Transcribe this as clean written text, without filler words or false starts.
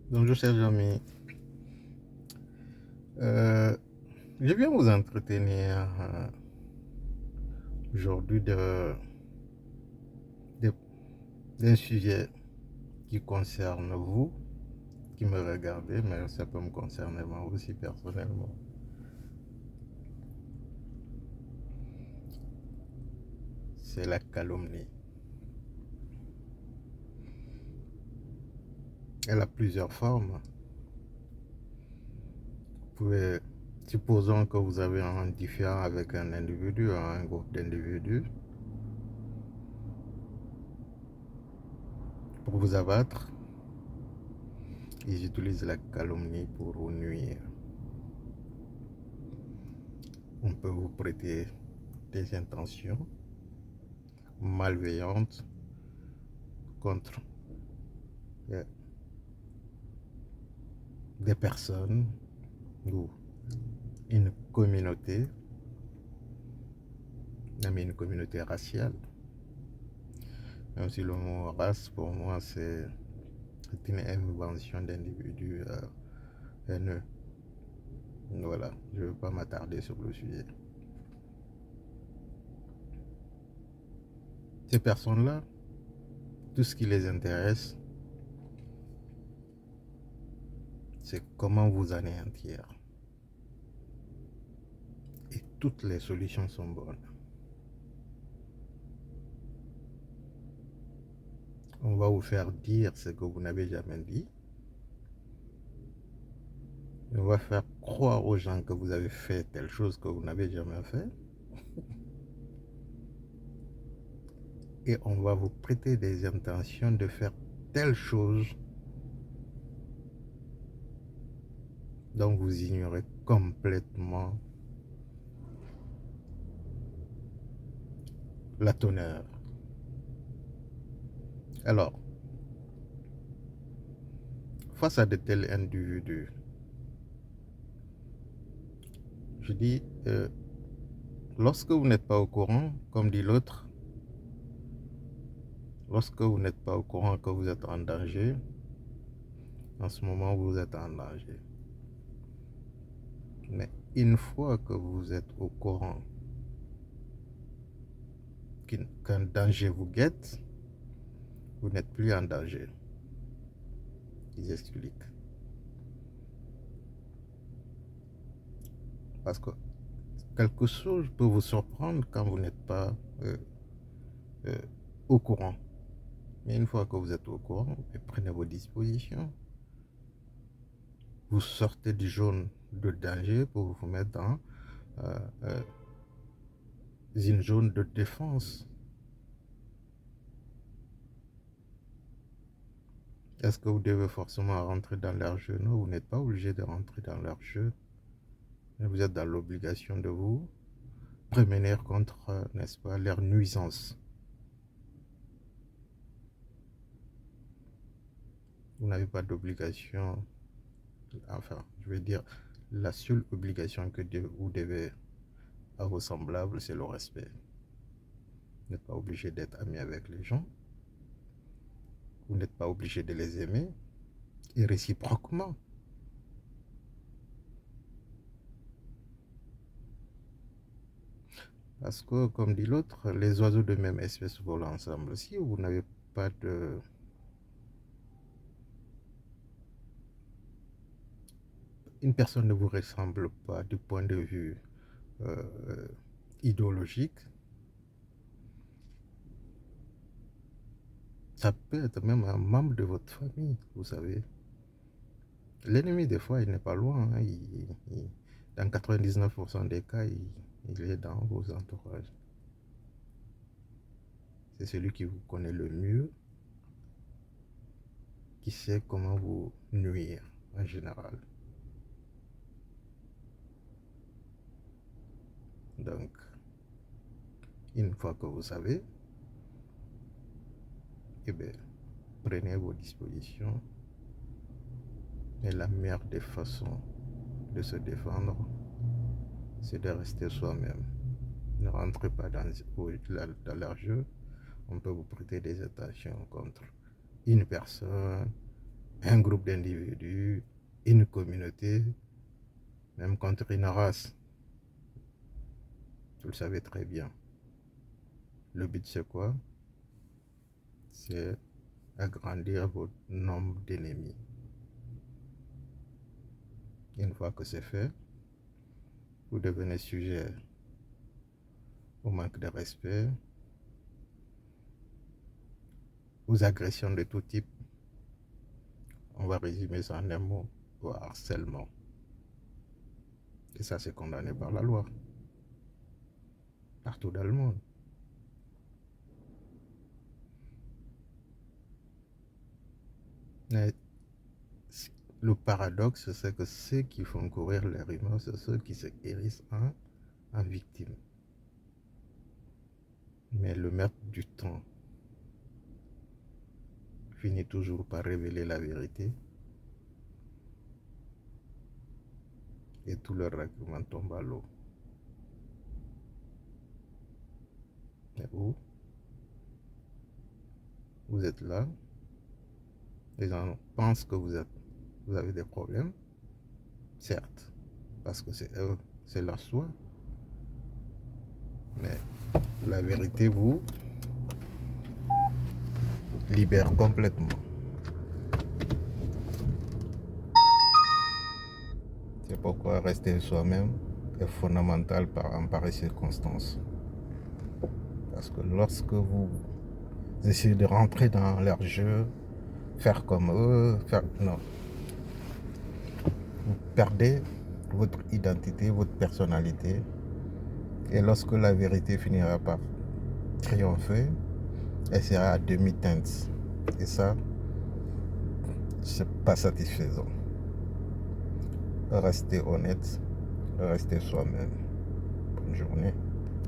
Bonjour chers amis. Euh, je viens vous entretenir aujourd'hui de- d'un sujet qui concerne vous, qui me regardez, mais ça peut me concerner moi aussi personnellement. C'est la calomnie. Elle a plusieurs formes. Vous pouvez, supposons que vous avez un différend avec un individu, un groupe d'individus, pour vous abattre, ils utilisent la calomnie pour vous nuire. On peut vous prêter des intentions malveillantes contre des personnes ou une communauté, même une communauté raciale. Même si le mot race, pour moi, c'est une invention d'individus haineux. Voilà, je ne veux pas m'attarder sur le sujet. Ces personnes-là, tout ce qui les intéresse, c'est comment vous anéantir. Et toutes les solutions sont bonnes. On va vous faire dire ce que vous n'avez jamais dit. On va faire croire aux gens que vous avez fait telle chose que vous n'avez jamais fait. Et on va vous prêter des intentions de faire telle chose dont vous ignorez complètement la teneur. Alors, face à de tels individus, je dis, lorsque vous n'êtes pas au courant, comme dit l'autre, lorsque vous n'êtes pas au courant que vous êtes en danger, en ce moment vous êtes en danger. Mais une fois que vous êtes au courant qu'un danger vous guette, vous n'êtes plus en danger. Ils expliquent. Parce que quelque chose peut vous surprendre quand vous n'êtes pas euh, au courant. Mais une fois que vous êtes au courant, prenez vos dispositions. Vous sortez du zone de danger pour vous mettre dans euh, euh, une zone de défense. Est-ce que vous devez forcément rentrer dans leur jeu? Non, vous n'êtes pas obligé de rentrer dans leur jeu. Mais vous êtes dans l'obligation de vous prémunir contre, n'est-ce pas, leurs nuisances. Vous n'avez pas d'obligation, enfin, je veux dire, la seule obligation que vous devez à vos semblables, c'est le respect. Vous n'êtes pas obligé d'être ami avec les gens. Vous n'êtes pas obligé de les aimer. Et réciproquement. Parce que, comme dit l'autre, les oiseaux de même espèce volent ensemble. Si vous n'avez pas de... Une personne ne vous ressemble pas du point de vue euh, idéologique, ça peut être même un membre de votre famille, vous savez. L'ennemi, des fois, il n'est pas loin. Hein. Dans 99% des cas, il est dans vos entourages. C'est celui qui vous connaît le mieux, qui sait comment vous nuire en général. Donc, une fois que vous savez, eh bien, prenez vos dispositions. Et la meilleure des façons de se défendre, c'est de rester soi-même. Ne rentrez pas dans leur jeu. On peut vous prêter des intentions contre une personne, un groupe d'individus, une communauté, même contre une race. Vous le savez très bien. Le but, c'est quoi? C'est agrandir votre nombre d'ennemis. Une fois que c'est fait, vous devenez sujet au manque de respect, aux agressions de tout type. On va résumer ça en un mot, au harcèlement. Et ça, c'est condamné par la loi, partout dans le monde. Mais le paradoxe, c'est que ceux qui font courir les rumeurs, c'est ceux qui se hérissent en victimes. Mais le maître du temps finit toujours par révéler la vérité et tout leur argument tombe à l'eau. Mais vous êtes là, les gens pensent que vous avez des problèmes, certes, parce que c'est eux, c'est leur choix. Mais la vérité vous libère complètement. C'est pourquoi rester soi-même est fondamental en pareille circonstance. Parce que lorsque vous essayez de rentrer dans leur jeu, faire comme eux, non. Vous perdez votre identité, votre personnalité. Et lorsque la vérité finira par triompher, elle sera à demi-teinte. Et ça, c'est pas satisfaisant. Restez honnête, restez soi-même. Bonne journée.